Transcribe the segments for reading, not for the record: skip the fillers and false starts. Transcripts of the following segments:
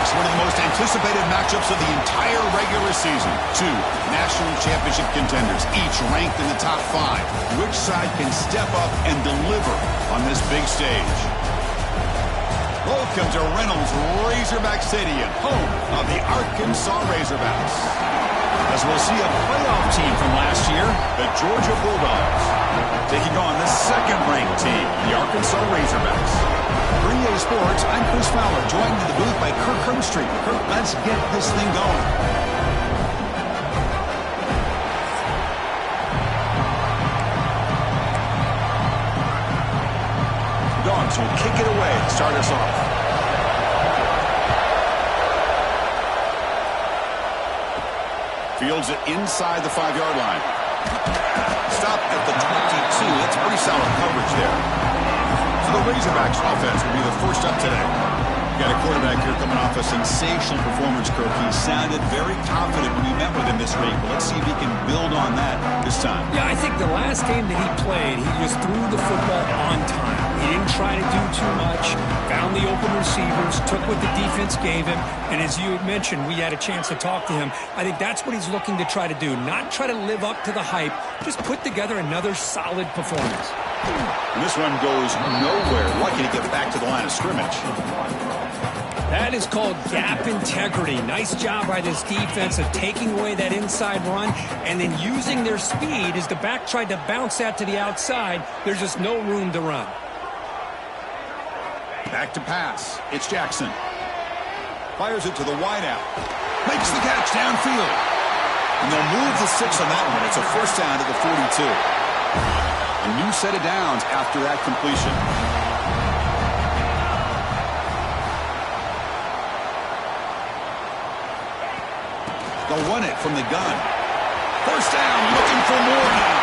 Yes, one of the most anticipated matchups of the entire regular season. Two national championship contenders, each ranked in the top 5. Which side can step up and deliver on this big stage? Welcome to Reynolds Razorback Stadium, home of the Arkansas Razorbacks. As we'll see a playoff team from last year, the Georgia Bulldogs, taking on the second-ranked team, the Arkansas Razorbacks. For EA Sports, I'm Chris Fowler, joined in the booth by Kirk Herbstreit. Kirk, let's get this thing going. Dogs will kick it away to start us off. Fields it inside the 5-yard line. Stop at the 22. That's pretty solid coverage there. So the Razorbacks offense will be the first up today. Got a quarterback here coming off a sensational performance, Kirk. He sounded very confident when we met with him this week. But let's see if he can build on that this time. Yeah, I think the last game that he played, he just threw the football on time. He didn't try to do too much, found the open receivers, took what the defense gave him, and as you had mentioned, we had a chance to talk to him. I think that's what he's looking to try to do, not try to live up to the hype, just put together another solid performance. And this one goes nowhere. Lucky to get back to the line of scrimmage. That is called gap integrity. Nice job by this defense of taking away that inside run and then using their speed as the back tried to bounce that to the outside. There's just no room to run. Back to pass. It's Jackson. Fires it to the wideout. Makes the catch downfield. And they'll move the 6 on that one. It's a first down to the 42. A new set of downs after that completion. They'll run it from the gun. First down, looking for more now.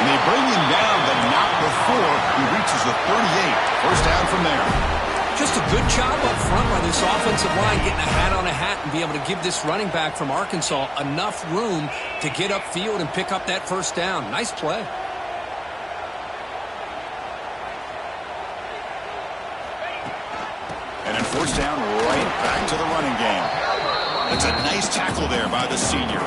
And they bring him down, but not before he reaches the 38. First down from there. Just a good job up front by this offensive line, getting a hat on a hat and be able to give this running back from Arkansas enough room to get upfield and pick up that first down. Nice play. And then first down, right back to the running game. It's a nice tackle there by the senior.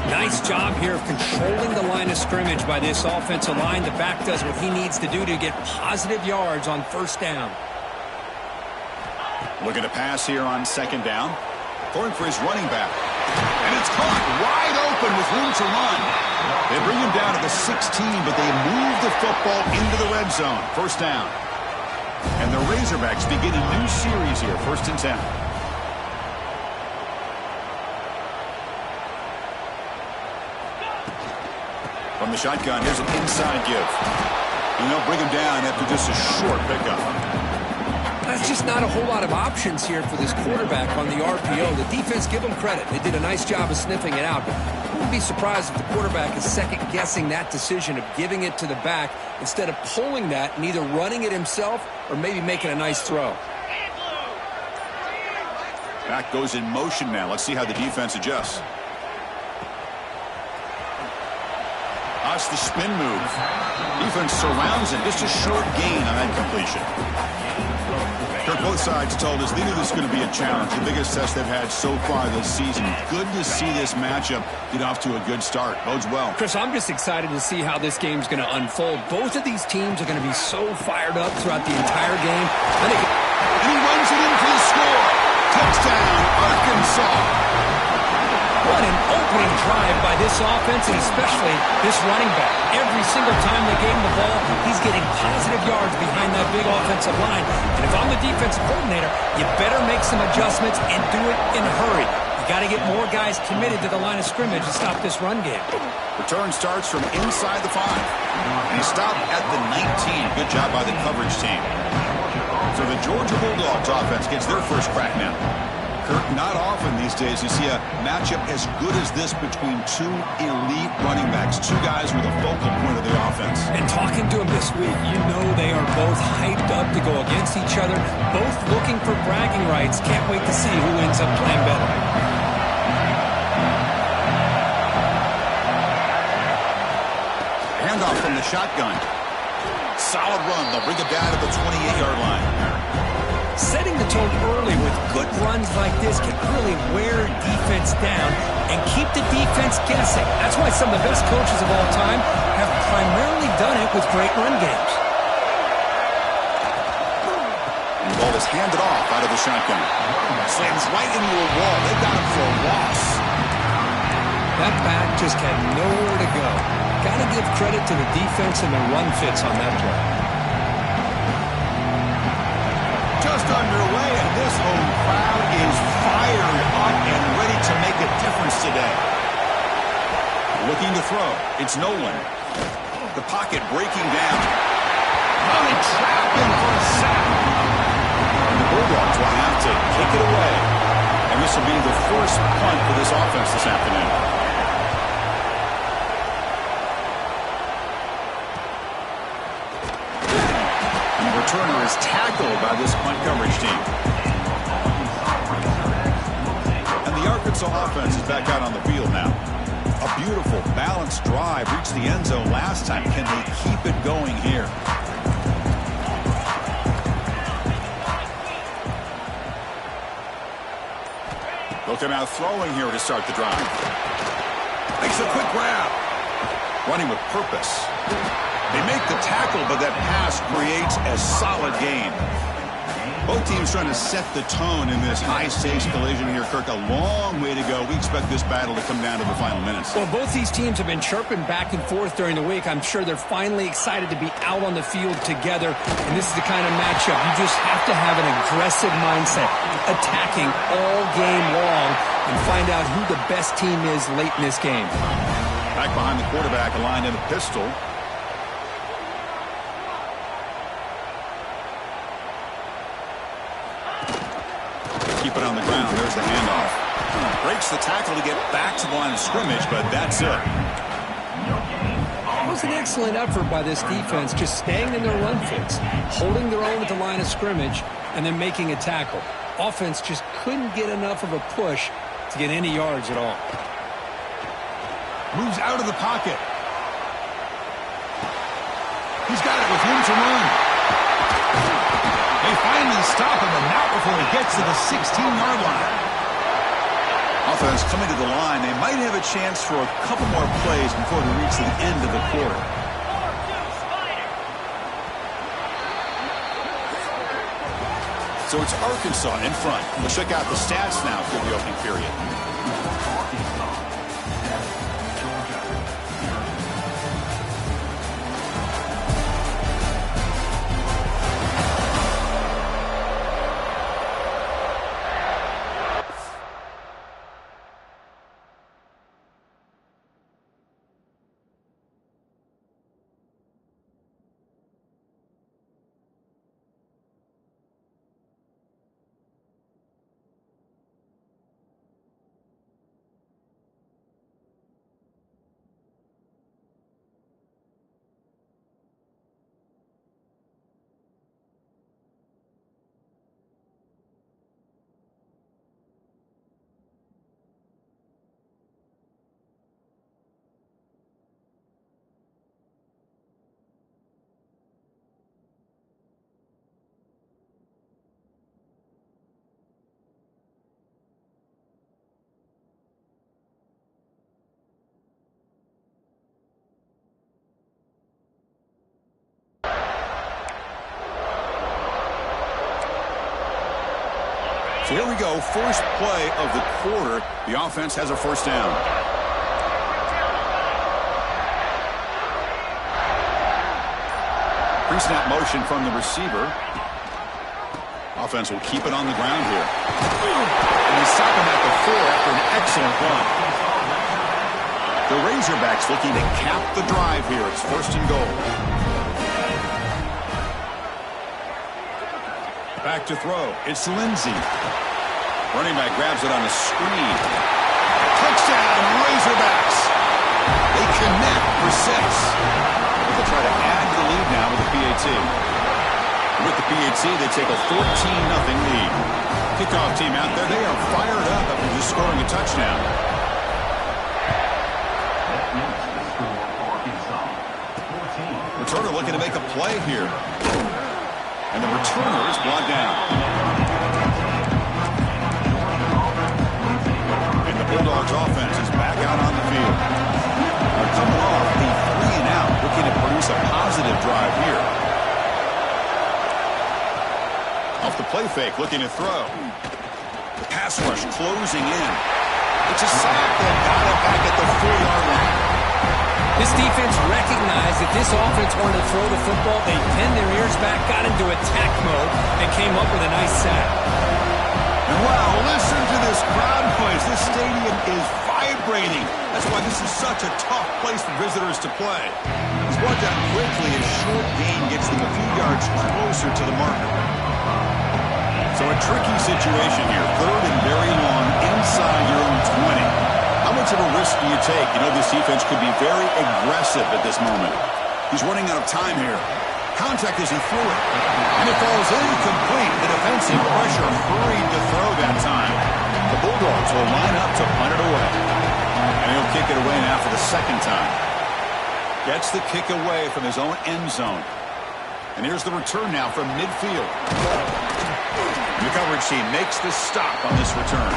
Nice job here of controlling the line of scrimmage by this offensive line. The back does what he needs to do to get positive yards on first down. Looking to pass here on second down. Throwing for his running back. And it's caught wide open with room to run. They bring him down to the 16, but they move the football into the red zone. First down. And the Razorbacks begin a new series here. First and 10. From the shotgun, here's an inside give. And they'll bring him down after just a short pickup. That's just not a whole lot of options here for this quarterback on the RPO. The defense, give them credit. They did a nice job of sniffing it out. I wouldn't be surprised if the quarterback is second-guessing that decision of giving it to the back instead of pulling that and either running it himself or maybe making a nice throw. Back goes in motion now. Let's see how the defense adjusts. That's the spin move. Defense surrounds him. Just a short gain on that completion. Kirk, both sides told us they knew this was going to be a challenge. The biggest test they've had so far this season. Good to see this matchup get off to a good start. Bodes well. Chris, I'm just excited to see how this game's going to unfold. Both of these teams are going to be so fired up throughout the entire game. And he runs it in for the score. Touchdown, Arkansas. What an opening drive by this offense, and especially this running back. Every single time they gave him the ball, he's getting positive yards behind that big offensive line. And if I'm the defensive coordinator, you better make some adjustments and do it in a hurry. You got to get more guys committed to the line of scrimmage to stop this run game. Return starts from inside the 5. And he stopped at the 19. Good job by the coverage team. So the Georgia Bulldogs offense gets their first crack now. Kirk, not often these days you see a matchup as good as this between two elite running backs, two guys with a focal point of the offense. And talking to them this week, you know they are both hyped up to go against each other, both looking for bragging rights. Can't wait to see who ends up playing better. Handoff from the shotgun. Solid run. They'll bring it down to the 28-yard line. Setting the tone early with good runs like this can really wear defense down and keep the defense guessing. That's why some of the best coaches of all time have primarily done it with great run games. And the ball is handed off out of the shotgun. Slams right into a wall. They got him for a loss. That back just had nowhere to go. Got to give credit to the defense and the run fits on that play. Just underway, and this home crowd is fired up and ready to make a difference today. Looking to throw. It's Nolan. The pocket breaking down. Oh, they trap him for a sack. And the Bulldogs will have to kick it away. And this will be the first punt for this offense this afternoon. Returner is tackled by this punt coverage team. And the Arkansas offense is back out on the field now. A beautiful, balanced drive reached the end zone last time. Can they keep it going here? Looking out throwing here to start the drive. Makes a quick grab. Running with purpose. They make the tackle, but that pass creates a solid gain. Both teams trying to set the tone in this high-stakes collision here, Kirk. A long way to go. We expect this battle to come down to the final minutes. Well, both these teams have been chirping back and forth during the week. I'm sure they're finally excited to be out on the field together. And this is the kind of matchup you just have to have an aggressive mindset, attacking all game long, and find out who the best team is late in this game. Back behind the quarterback, aligned in a pistol. Keep it on the ground. There's the handoff. Breaks the tackle to get back to the line of scrimmage, but that's it. It was an excellent effort by this defense, just staying in their run fits, holding their own at the line of scrimmage, and then making a tackle. Offense just couldn't get enough of a push to get any yards at all. Moves out of the pocket. He's got it with room to run. They finally stop him, and not before he gets to the 16-yard line. Offense coming to the line. They might have a chance for a couple more plays before they reach the end of the quarter. So it's Arkansas in front. We'll check out the stats now for the opening period. So here we go, first play of the quarter. The offense has a first down. Pre-snap motion from the receiver. Offense will keep it on the ground here. And they stop him at the 4 after an excellent run. The Razorbacks looking to cap the drive here. It's first and goal. Back to throw. It's Lindsey. Running back grabs it on a screen. Touchdown, Razorbacks. They connect for 6. They'll try to add the lead now with the PAT. With the PAT, they take a 14-0 lead. Kickoff team out there. They are fired up after just scoring a touchdown. Returner looking to make a play here. And the returner is brought down. Bulldogs offense is back out on the field. They're coming off the 3-and-out, looking to produce a positive drive here. Off the play fake, looking to throw. The pass rush closing in. It's a sack and got it back at the 4-yard line. This defense recognized that this offense wanted to throw the football. They pinned their ears back, got into attack mode, and came up with a nice sack. And wow, listen to this crowd noise. This stadium is vibrating. That's why this is such a tough place for visitors to play. It's brought down quickly. A short gain gets them a few yards closer to the marker. So a tricky situation here. 3rd and very long inside your own 20. How much of a risk do you take? You know, this defense could be very aggressive at this moment. He's running out of time here. Contact as he threw it. And it falls incomplete. The defensive pressure hurried to throw that time. The Bulldogs will line up to punt it away. And he'll kick it away now for the 2nd time. Gets the kick away from his own end zone. And here's the return now from midfield. The coverage team makes the stop on this return.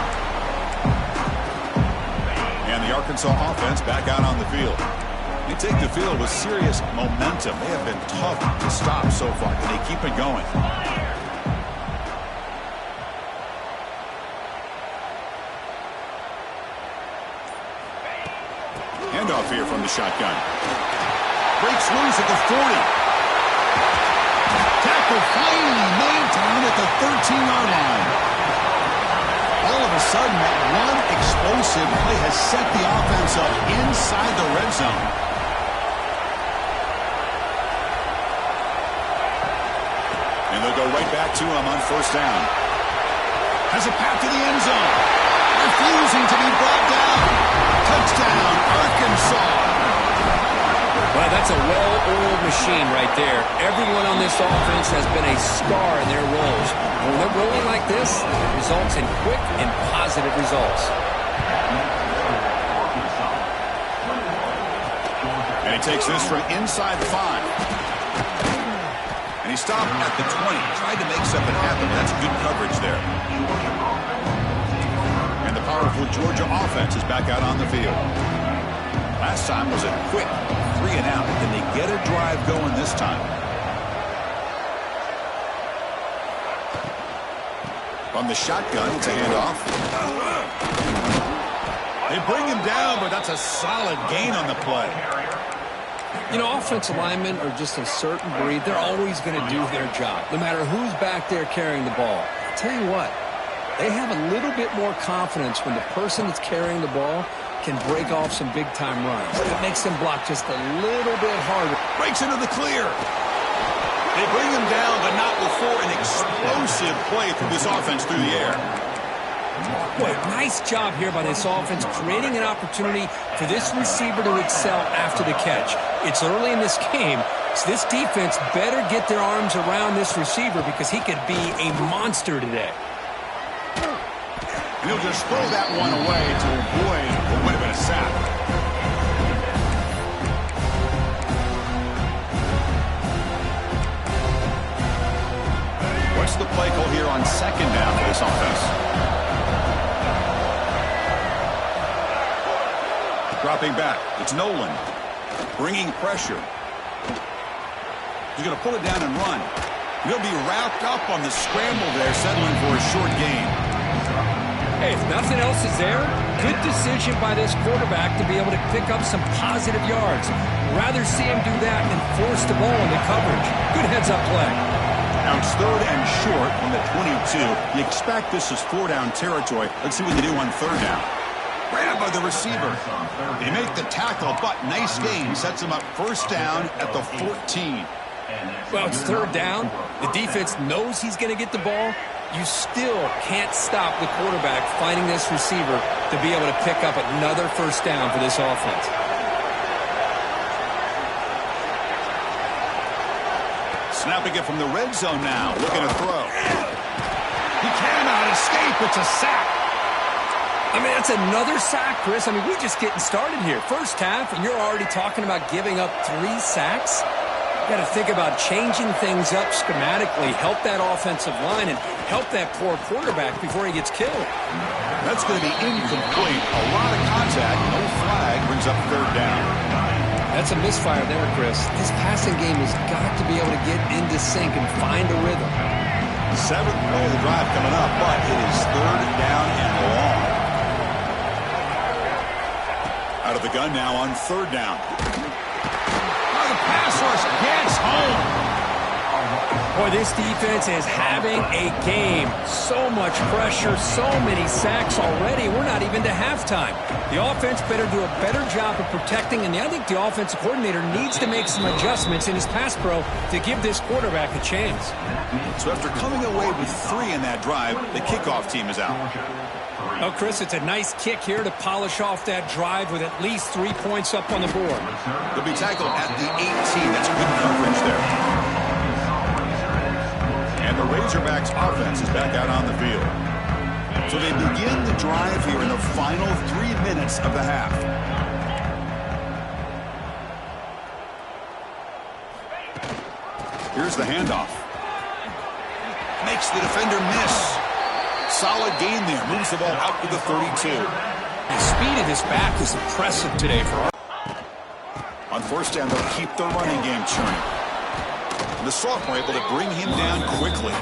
And the Arkansas offense back out on the field. They take the field with serious momentum. They have been tough to stop so far. Can they keep it going? Handoff here from the shotgun. Breaks loose at the 40. Tackle finally made down at the 13-yard line. All of a sudden, that one explosive play has set the offense up inside the red zone. And they'll go right back to him on 1st down. Has a path to the end zone. Refusing to be brought down. Touchdown, Arkansas. Well, that's a well-oiled machine right there. Everyone on this offense has been a star in their roles. When they're rolling like this, it results in quick and positive results. And he takes this from inside the 5. And he stopped at the 20. Tried to make something happen, but that's good coverage there. And the powerful Georgia offense is back out on the field. Last time was a quick 3-and-out. Then they get a drive going this time. From the shotgun, it's a handoff. They bring him down, but that's a solid gain on the play. You know, offensive linemen are just a certain breed. They're always going to do their job, no matter who's back there carrying the ball. I'll tell you what, they have a little bit more confidence when the person that's carrying the ball can break off some big-time runs. It makes them block just a little bit harder. Breaks into the clear. They bring him down, but not before an explosive play through this offense through the air. Boy, nice job here by this offense, creating an opportunity for this receiver to excel after the catch. It's early in this game, so this defense better get their arms around this receiver because he could be a monster today. And he'll just throw that one away to avoid what would have been a sack. What's the play call here on 2nd down for this offense? Dropping back. It's Nolan. Bringing pressure. He's going to pull it down and run. He'll be wrapped up on the scramble there, settling for a short gain. Hey, if nothing else is there, good decision by this quarterback to be able to pick up some positive yards. Rather see him do that than force the ball into coverage. Good heads-up play. Now it's 3rd and short from the 22. You expect this is 4-down territory. Let's see what they do on 3rd down. Grabbed by the receiver. They make the tackle, but nice gain. Sets them up 1st down at the 14. Well, it's 3rd down. The defense knows he's going to get the ball. You still can't stop the quarterback finding this receiver to be able to pick up another 1st down for this offense. Snapping it from the red zone now. Looking to throw. He cannot escape. It's a sack. I mean, that's another sack, Chris. I mean, we're just getting started here. First half, and you're already talking about giving up 3 sacks? Got to think about changing things up schematically, help that offensive line, and help that poor quarterback before he gets killed. That's going to be incomplete. A lot of contact. No flag brings up third down. That's a misfire there, Chris. This passing game has got to be able to get into sync and find a rhythm. Seventh play of the drive coming up, but it is third down and long. Out of the gun now on third down. The pass rush gets home. Boy, this defense is having a game. So much pressure, so many sacks already. We're not even to halftime. The offense better do a better job of protecting, and I think the offensive coordinator needs to make some adjustments in his pass pro to give this quarterback a chance. So after coming away with 3 in that drive, the kickoff team is out. Oh, Chris, it's a nice kick here to polish off that drive with at least 3 points up on the board. They'll be tackled at the 18. That's good coverage there. And the Razorbacks offense is back out on the field. So they begin the drive here in the final 3 minutes of the half. Here's the handoff. Makes the defender miss. Solid gain there. Moves the ball out to the 32. The speed of this back is impressive today for our... On first down, they'll keep the running game churning. The sophomore able to bring him down quickly.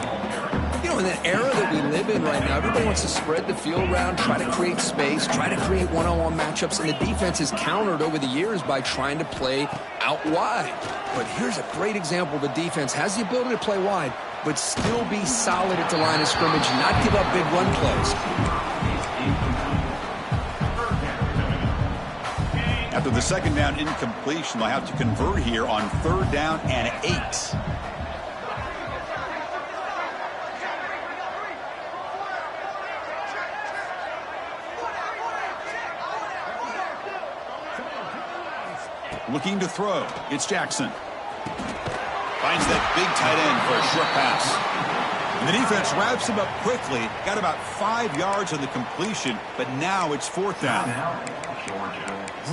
You know, in the era that we live in right now, everybody wants to spread the field around, try to create space, try to create one-on-one matchups, and the defense has countered over the years by trying to play out wide. But here's a great example. The defense has the ability to play wide, but still be solid at the line of scrimmage and not give up big run plays. After the second down incompletion, they'll have to convert here on third down and 8. Looking to throw. It's Jackson. Finds that big tight end for a short pass. And the defense wraps him up quickly. Got about 5 yards on the completion, but now it's fourth down.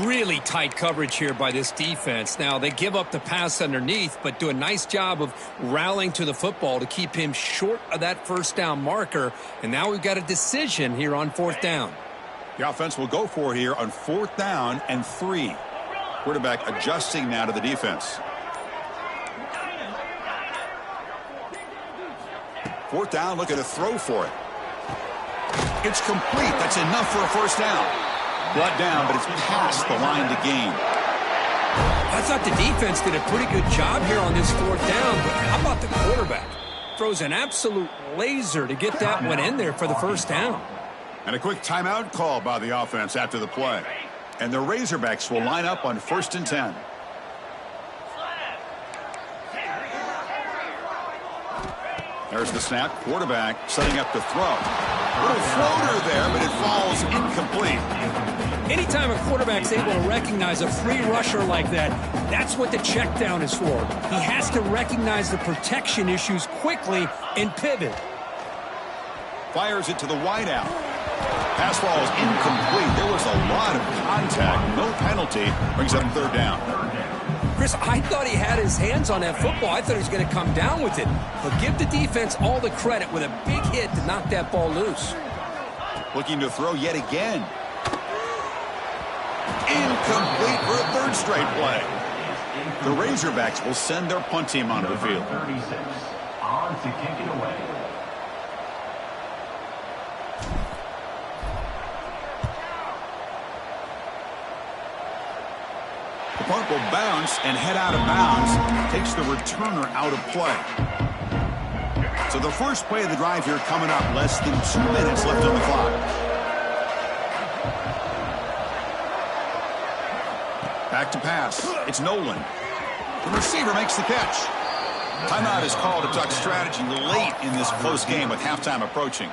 Really tight coverage here by this defense. Now, they give up the pass underneath, but do a nice job of rallying to the football to keep him short of that first down marker. And now we've got a decision here on fourth down. The offense will go for it here on fourth down and 3. Quarterback adjusting now to the defense. Fourth down, looking to throw for it. It's complete. That's enough for a first down. Brought down, but it's past the line to gain. I thought the defense did a pretty good job here on this fourth down, but how about the quarterback? Throws an absolute laser to get that one in there for the first down. And a quick timeout call by the offense after the play. And the Razorbacks will line up on first and 10. There's the snap. Quarterback setting up to throw. Little floater there, but it falls incomplete. Anytime a quarterback's able to recognize a free rusher like that, that's what the check down is for. He has to recognize the protection issues quickly and pivot. Fires it to the wideout. Pass ball is incomplete. There was a lot of contact. No penalty. Brings up third down. Chris, I thought he had his hands on that football. I thought he was going to come down with it. But give the defense all the credit with a big hit to knock that ball loose. Looking to throw yet again. Incomplete for a third straight play. The Razorbacks will send their punt team onto the field. 36 on to kick it away. The punt will bounce and head out of bounds. Takes the returner out of play. So the first play of the drive here coming up. Less than 2 minutes left on the clock. Back to pass. It's Nolan. The receiver makes the catch. Timeout is called to talk strategy late in this close game with halftime approaching.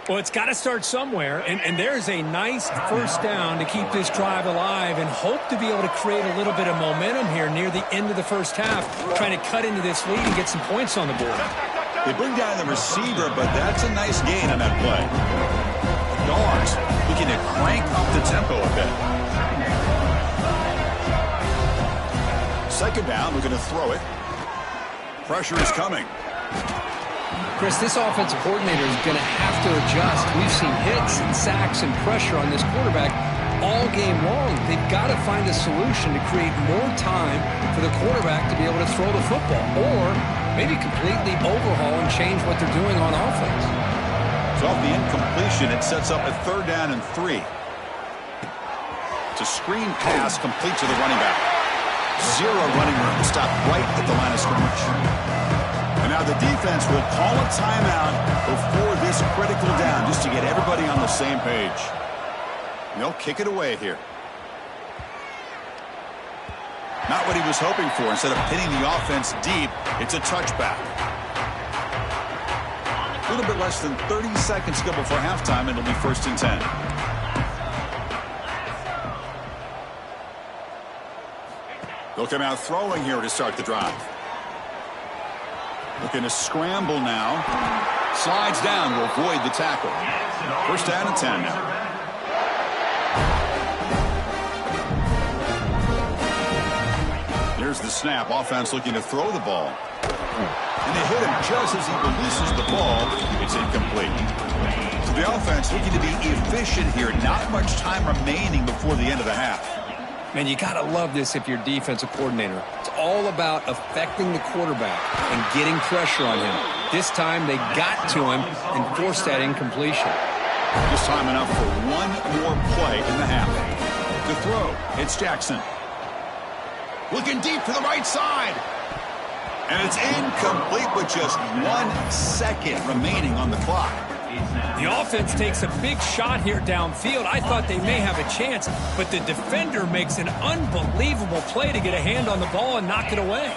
Well, it's got to start somewhere, and there's a nice first down to keep this drive alive and hope to be able to create a little bit of momentum here near the end of the first half, trying to cut into this lead and get some points on the board. They bring down the receiver, but that's a nice gain on that play. Dogs looking to crank up the tempo a bit. Second down, looking to throw it. Pressure is coming. Chris, this offensive coordinator is going to have to adjust. We've seen hits and sacks and pressure on this quarterback all game long. They've got to find a solution to create more time for the quarterback to be able to throw the football, or maybe completely overhaul and change what they're doing on offense. So off the incompletion, it sets up a 3rd down and 3. It's a screen pass complete to the running back. 0 running room, stopped right at the line of scrimmage. And now the defense will call a timeout before this critical down, just to get everybody on the same page. And they'll kick it away here. Not what he was hoping for. Instead of pinning the offense deep, it's a touchback. A little bit less than 30 seconds to go before halftime, and it'll be 1st and 10. They'll come out throwing here to start the drive. Looking to scramble now. Slides down to avoid the tackle. 1st down and 10 now. Here's the snap. Offense looking to throw the ball. And they hit him just as he releases the ball. It's incomplete. So the offense looking to be efficient here. Not much time remaining before the end of the half. Man, you got to love this if you're defensive coordinator. It's all about affecting the quarterback and getting pressure on him. This time they got to him and forced that incompletion. Just time enough for one more play in the half. To throw, it's Jackson. Looking deep to the right side. And it's incomplete with just 1 second remaining on the clock. The offense takes a big shot here downfield. I thought they may have a chance, but the defender makes an unbelievable play to get a hand on the ball and knock it away.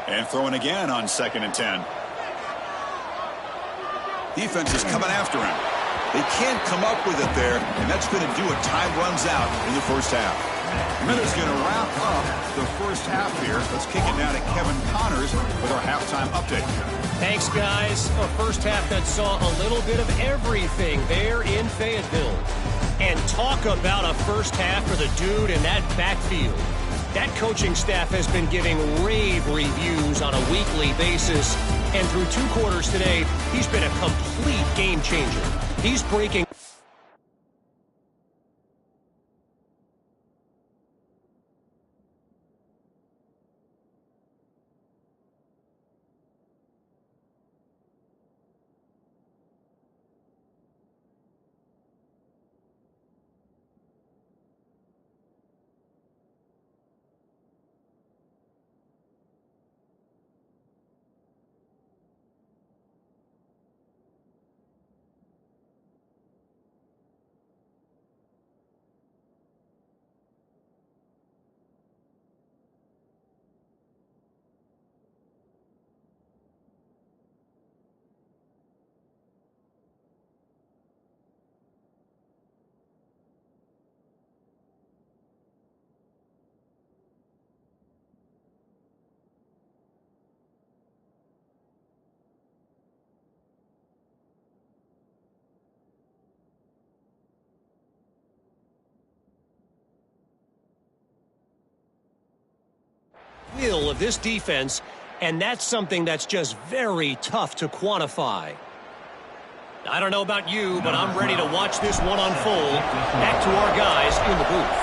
And throwing again on 2nd and 10. Defense is coming after him. They can't come up with it there, and that's going to do it. Time runs out in the 1st half. Minutes going to wrap up the 1st half here. Let's kick it down to Kevin Connors with our halftime update. Thanks, guys. A 1st half that saw a little bit of everything there in Fayetteville. And talk about a 1st half for the dude in that backfield. That coaching staff has been giving rave reviews on a weekly basis. And through 2 quarters today, he's been a complete game changer. He's breaking... of this defense, and that's something that's just very tough to quantify. I don't know about you, but I'm ready to watch this one unfold. Back to our guys in the booth.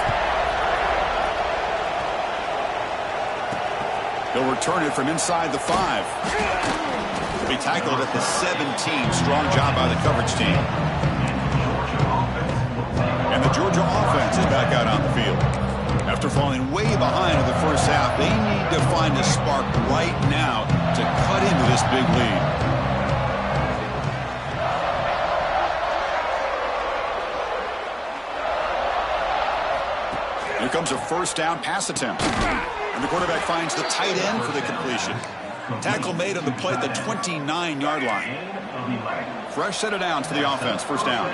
They'll return it from inside the 5. They'll be tackled at the 17. Strong job by the coverage team. And the Georgia offense is back out on the field. After falling way behind in the 1st half, they need to find a spark right now to cut into this big lead. Here comes a 1st down pass attempt. And the quarterback finds the tight end for the completion. Tackle made on the play at the 29-yard line. Fresh set of downs for the offense. 1st down.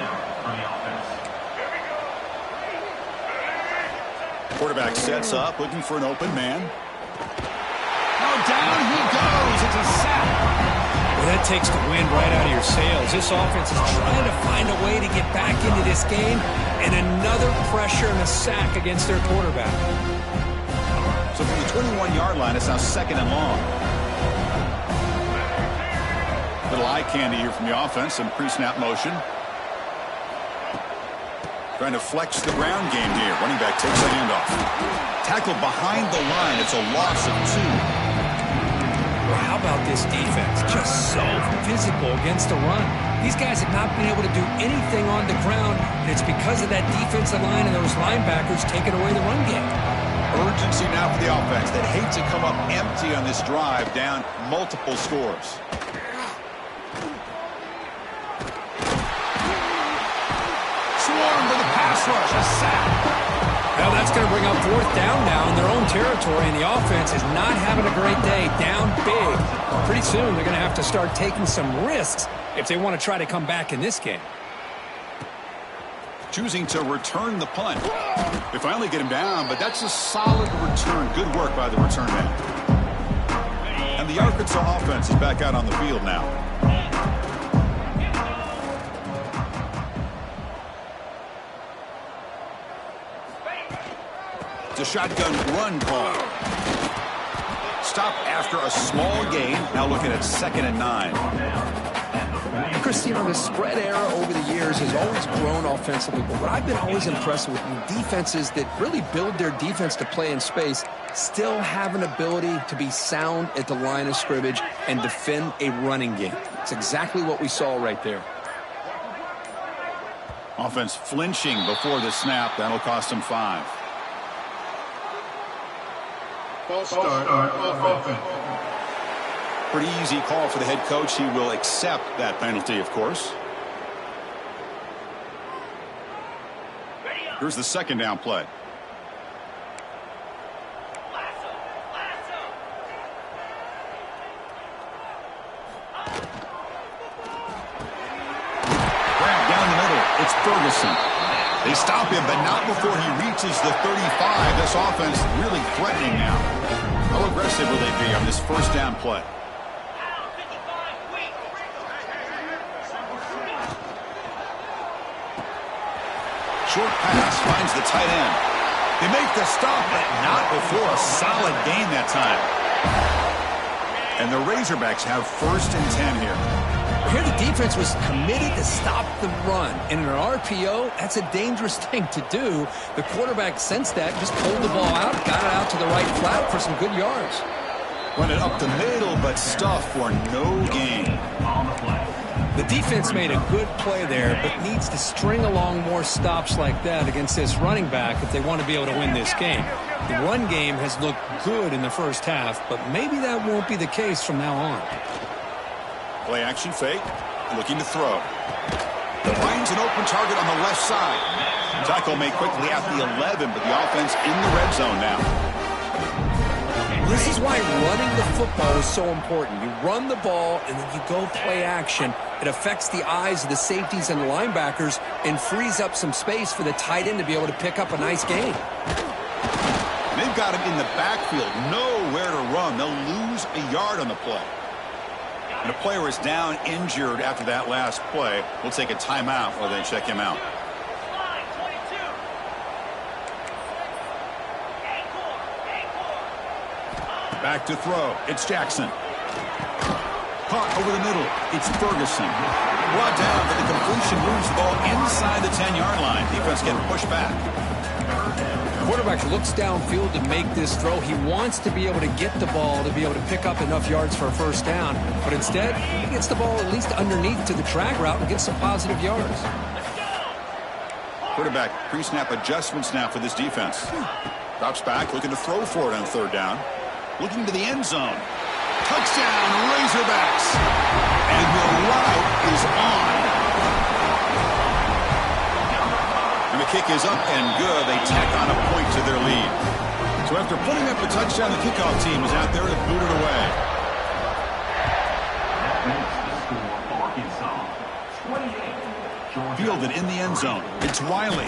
Quarterback sets up, looking for an open man. Oh, down he goes. It's a sack. Well, that takes the wind right out of your sails. This offense is trying to find a way to get back into this game, and another pressure and a sack against their quarterback. So from the 21-yard line. It's now 2nd and long. Little eye candy here from the offense. Some pre-snap motion. Trying to flex the ground game here. Running back takes the handoff. Tackled behind the line. It's a loss of 2. Well, how about this defense? Just so physical against the run. These guys have not been able to do anything on the ground, and it's because of that defensive line and those linebackers taking away the run game. Urgency now for the offense. They'd hate to come up empty on this drive, down multiple scores. Swarm for the pass rush. A sack. Well, that's going to bring up 4th down now in their own territory, and the offense is not having a great day, down big. Pretty soon they're going to have to start taking some risks if they want to try to come back in this game. Choosing to return the punt. They finally get him down, but that's a solid return. Good work by the return man. And the Arkansas offense is back out on the field now. It's a shotgun run call. Stop after a small gain. Now looking at 2nd and 9. Chris, you know, the spread era over the years has always grown offensively, but what I've been always impressed with defenses that really build their defense to play in space still have an ability to be sound at the line of scrimmage and defend a running game. It's exactly what we saw right there. Offense flinching before the snap. That'll cost them 5. False start offense. Pretty easy call for the head coach. He will accept that penalty, of course. Here's the 2nd down play. Grab down the middle. It's Ferguson. They stop him, but not before he reaches the 35. This offense really threatening now. How aggressive will they be on this 1st down play? Short pass finds the tight end. They make the stop, but not before a solid gain that time. And the Razorbacks have 1st and 10 here. Here the defense was committed to stop the run. And in an RPO, that's a dangerous thing to do. The quarterback sensed that, just pulled the ball out, got it out to the right flat for some good yards. Run it up the middle, but stuff for no gain. The defense made a good play there, but needs to string along more stops like that against this running back if they want to be able to win this game. The run game has looked good in the 1st half, but maybe that won't be the case from now on. Play action fake, looking to throw. Finds an open target on the left side. Tackle made quickly at the 11, but the offense in the red zone now. This is why running the football is so important. You run the ball, and then you go play action. It affects the eyes of the safeties and the linebackers and frees up some space for the tight end to be able to pick up a nice gain. They've got him in the backfield, nowhere to run. They'll lose a yard on the play. And the player is down injured after that last play. We'll take a timeout while they check him out. Back to throw. It's Jackson. Caught over the middle. It's Ferguson. Brought down, but the completion moves the ball inside the 10-yard line. Defense getting pushed back. The quarterback looks downfield to make this throw. He wants to be able to get the ball to be able to pick up enough yards for a 1st down. But instead, he gets the ball at least underneath to the drag route and gets some positive yards. Quarterback pre-snap adjustments now for this defense. Drops back, looking to throw for it on 3rd down. Looking to the end zone. Touchdown, Razorbacks. And the route is on. And the kick is up and good. They tack on a point to their lead. So after putting up a touchdown, the kickoff team is out there to boot it away. Fielded in the end zone. It's Wiley.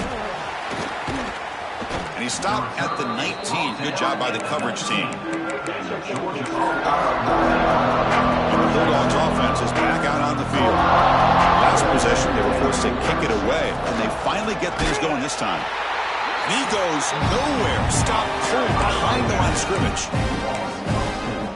And he stopped at the 19. Good job by the coverage team. And the Bulldogs offense is back out on the field. Last possession, they were forced to kick it away, and they finally get things going this time. And he goes nowhere. Stop cold behind the line of scrimmage.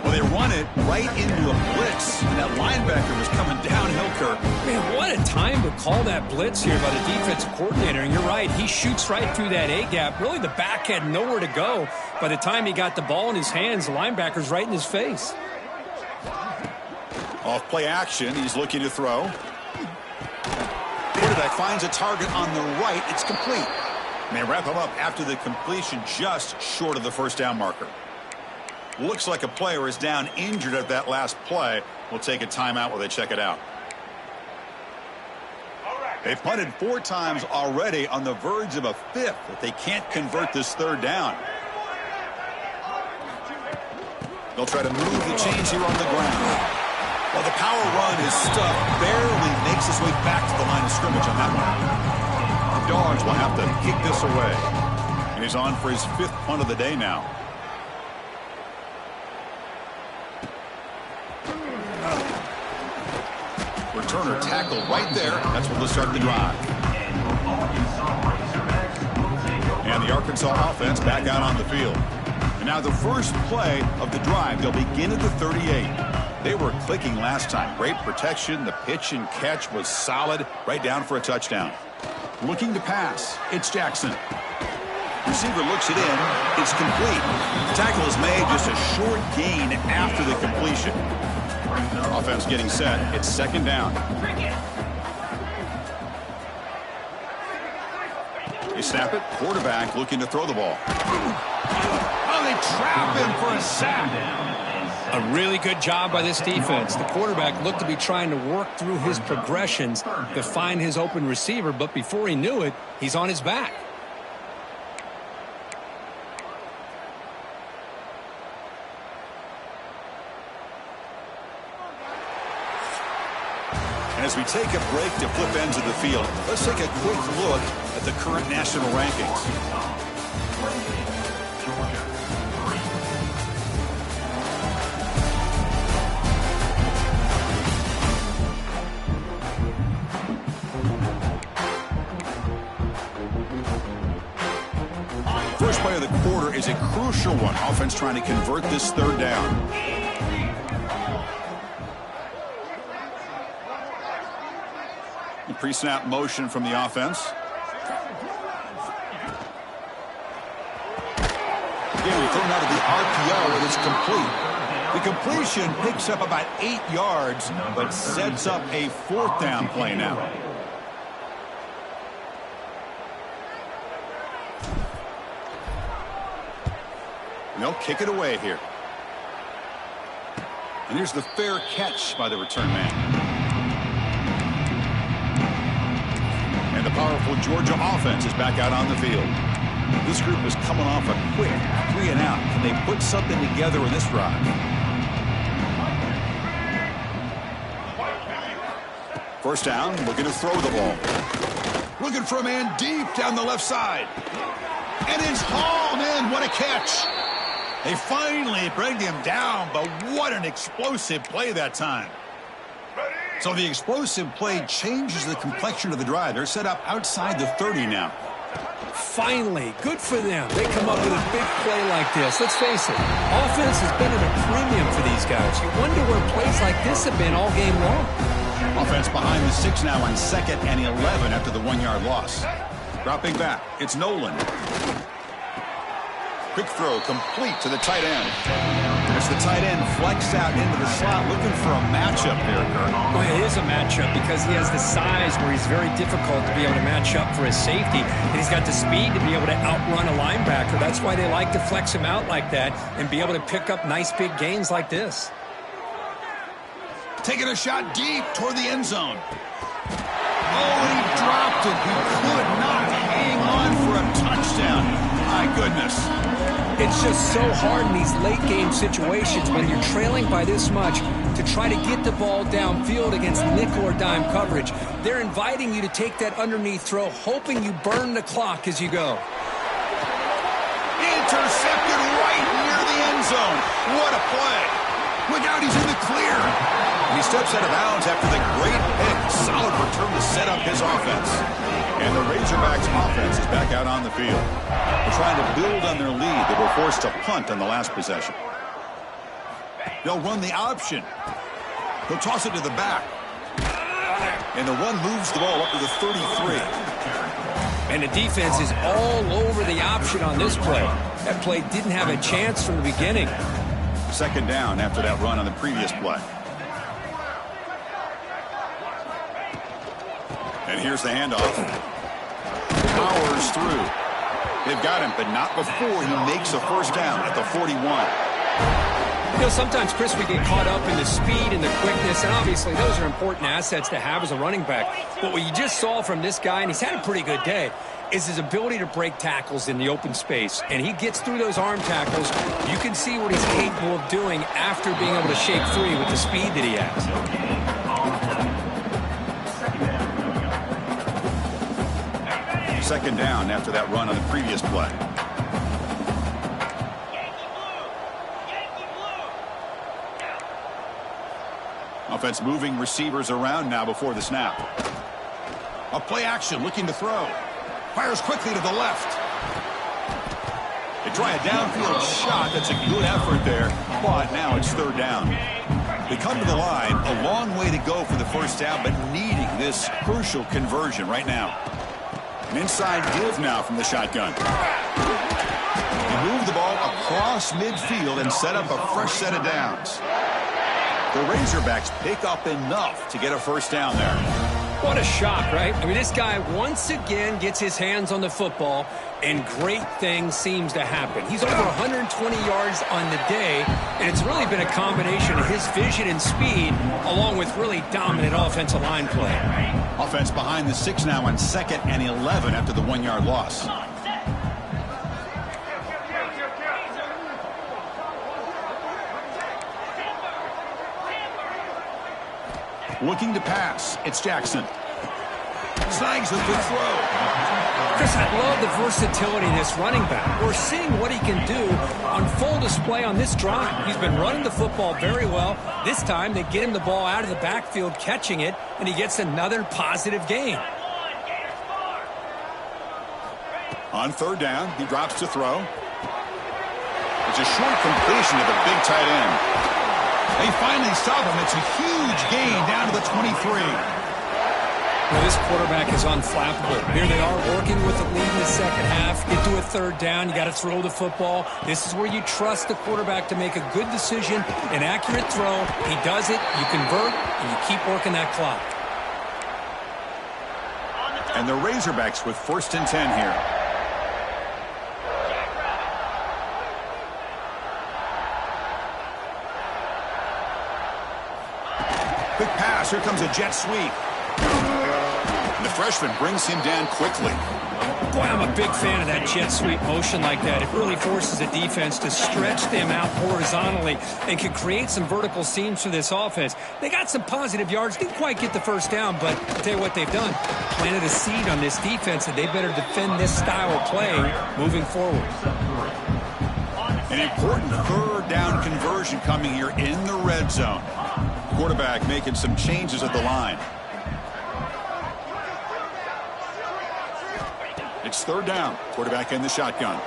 Well, they run it right into a blitz. And that linebacker was coming downhill, Kirk. Man, what a time to call that blitz here by the defensive coordinator. And you're right, he shoots right through that A-gap. Really, the back had nowhere to go. By the time he got the ball in his hands, the linebacker's right in his face. Off play action, he's looking to throw. Quarterback finds a target on the right. It's complete. And they wrap him up after the completion, just short of the first down marker. Looks like a player is down injured at that last play. We'll take a timeout while they check it out. They've punted 4 times already, on the verge of a 5th if they can't convert this third down. They'll try to move the chains here on the ground. Well, the power run is stuffed, barely makes his way back to the line of scrimmage on that one. The Dogs will have to kick this away. And he's on for his 5th punt of the day now. Returner tackled right there. That's what will start the drive. And the Arkansas offense back out on the field. And now the first play of the drive. They'll begin at the 38. They were clicking last time. Great protection. The pitch and catch was solid. Right down for a touchdown. Looking to pass. It's Jackson. Receiver looks it in. It's complete. Tackle is made, just a short gain after the completion. Offense getting set. It's second down. They snap it. Quarterback looking to throw the ball. Oh, they trap him for a sack. A really good job by this defense. The quarterback looked to be trying to work through his progressions to find his open receiver, but before he knew it, he's on his back. And as we take a break to flip ends of the field, let's take a quick look at the current national rankings. First play of the quarter is a crucial one. Offense trying to convert this third down. The pre-snap motion from the offense. Again, thrown out of the RPO, and it's complete. The completion picks up about 8 yards, but sets up a 4th down play now. And they'll kick it away here. And here's the fair catch by the return man. And the powerful Georgia offense is back out on the field. This group is coming off a quick 3 and out. Can they put something together in this drive? First down, looking to throw the ball. Looking for a man deep down the left side. And it's hauled in. What a catch. They finally bring him down, but what an explosive play that time. So the explosive play changes the complexion of the drive. They're set up outside the 30 now. Finally, good for them. They come up with a big play like this. Let's face it, offense has been at a premium for these guys. You wonder where plays like this have been all game long. Offense behind the 6 now on 2nd and 11 after the 1-yard loss. Dropping back, it's Nolan. Quick throw complete to the tight end. As the tight end flexed out into the slot, looking for a matchup there, Kirk. Well, it is a matchup because he has the size where he's very difficult to be able to match up for his safety. And he's got the speed to be able to outrun a linebacker. That's why they like to flex him out like that and be able to pick up nice big gains like this. Taking a shot deep toward the end zone. Oh, he dropped it. He could not hang on for a touchdown. My goodness. It's just so hard in these late-game situations when you're trailing by this much to try to get the ball downfield against nickel or dime coverage. They're inviting you to take that underneath throw, hoping you burn the clock as you go. Intercepted right near the end zone. What a play. Look out, he's in the clear. And he steps out of bounds after the great pick. Solid return to set up his offense. And the Razorbacks offense is back out on the field. They're trying to build on their lead. They were forced to punt on the last possession. They'll run the option. He'll toss it to the back. And the run moves the ball up to the 33. And the defense is all over the option on this play. That play didn't have a chance from the beginning. Second down after that run on the previous play. And here's the handoff. Powers through. They've got him, but not before he makes a first down at the 41. You know, sometimes, Chris, we get caught up in the speed and the quickness, and obviously those are important assets to have as a running back. But what you just saw from this guy, and he's had a pretty good day, is his ability to break tackles in the open space. And he gets through those arm tackles. You can see what he's capable of doing after being able to shake free with the speed that he has. Second down after that run on the previous play. Offense moving receivers around now before the snap. A play action looking to throw. Fires quickly to the left. They try a downfield shot. That's a good effort there. But now it's third down. They come to the line. A long way to go for the first down, but needing this crucial conversion right now. An inside give now from the shotgun. They move the ball across midfield and set up a fresh set of downs. The Razorbacks pick up enough to get a first down there. What a shock, right? I mean, this guy once again gets his hands on the football, and great things seems to happen. He's over 120 yards on the day, and it's really been a combination of his vision and speed, along with really dominant offensive line play. Offense behind the 6 now on 2nd and 11 after the 1-yard loss. Looking to pass. It's Jackson. Snags the good throw. Chris, I love the versatility of this running back. We're seeing what he can do on full display on this drive. He's been running the football very well. This time, they get him the ball out of the backfield, catching it, and he gets another positive gain. On third down, he drops to throw. It's a short completion to the big tight end. They finally stop him. It's a huge gain down to the 23. Well, this quarterback is unflappable. Here they are working with the lead in the second half. Get to a third down. You got to throw the football. This is where you trust the quarterback to make a good decision, an accurate throw. He does it. You convert, and you keep working that clock. And the Razorbacks with 1st and 10 here. Quick pass. Here comes a jet sweep. And the freshman brings him down quickly. Boy, I'm a big fan of that jet sweep motion like that. It really forces the defense to stretch them out horizontally and can create some vertical seams for this offense. They got some positive yards. Didn't quite get the first down, but I'll tell you what they've done. Planted a seed on this defense, and they better defend this style of play moving forward. An important third down conversion coming here in the red zone. Quarterback making some changes at the line. It's third down. Quarterback in the shotgun.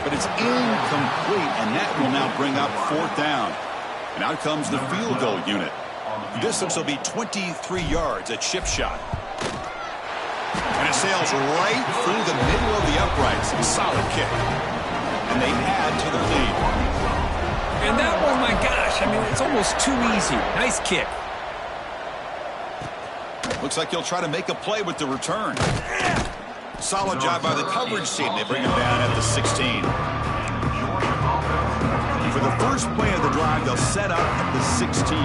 But it's incomplete, and that will now bring up 4th down. And out comes the field goal unit. The distance will be 23 yards at chip shot. And it sails right through the middle of the uprights. A solid kick. And they add to the lead. And that one, my gosh, I mean, it's almost too easy. Nice kick. Looks like he'll try to make a play with the return. Solid job by the coverage team. They bring him down at the 16. For the first play of the drive, they'll set up at the 16.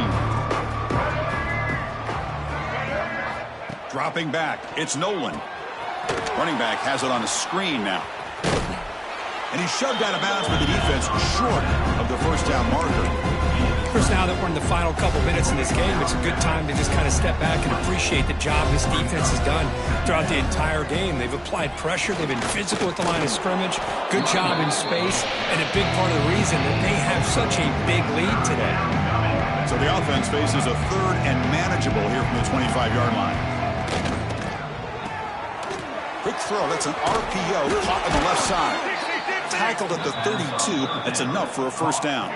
Dropping back, it's Nolan. Running back has it on a screen now. And he's shoved out of bounds, but the defense short of the first down marker. Of course, now that we're in the final couple minutes in this game, it's a good time to just kind of step back and appreciate the job this defense has done throughout the entire game. They've applied pressure. They've been physical at the line of scrimmage. Good job in space, and a big part of the reason that they have such a big lead today. So the offense faces a third and manageable here from the 25-yard line. Quick throw. That's an RPO caught on the left side. Tackled at the 32. That's enough for a first down.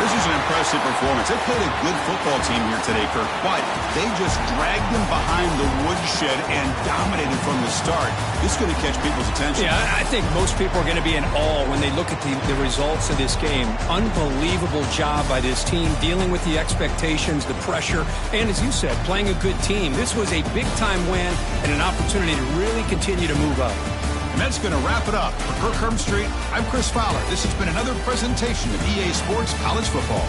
This is an impressive performance. They played a good football team here today, Kirk, but they just dragged them behind the woodshed and dominated from the start. This is going to catch people's attention. Yeah, I think most people are going to be in awe when they look at the results of this game. Unbelievable job by this team, dealing with the expectations, the pressure, and as you said, playing a good team. This was a big-time win and an opportunity to really continue to move up. And that's going to wrap it up. For Kirk Herbstreit, I'm Chris Fowler. This has been another presentation of EA Sports College Football.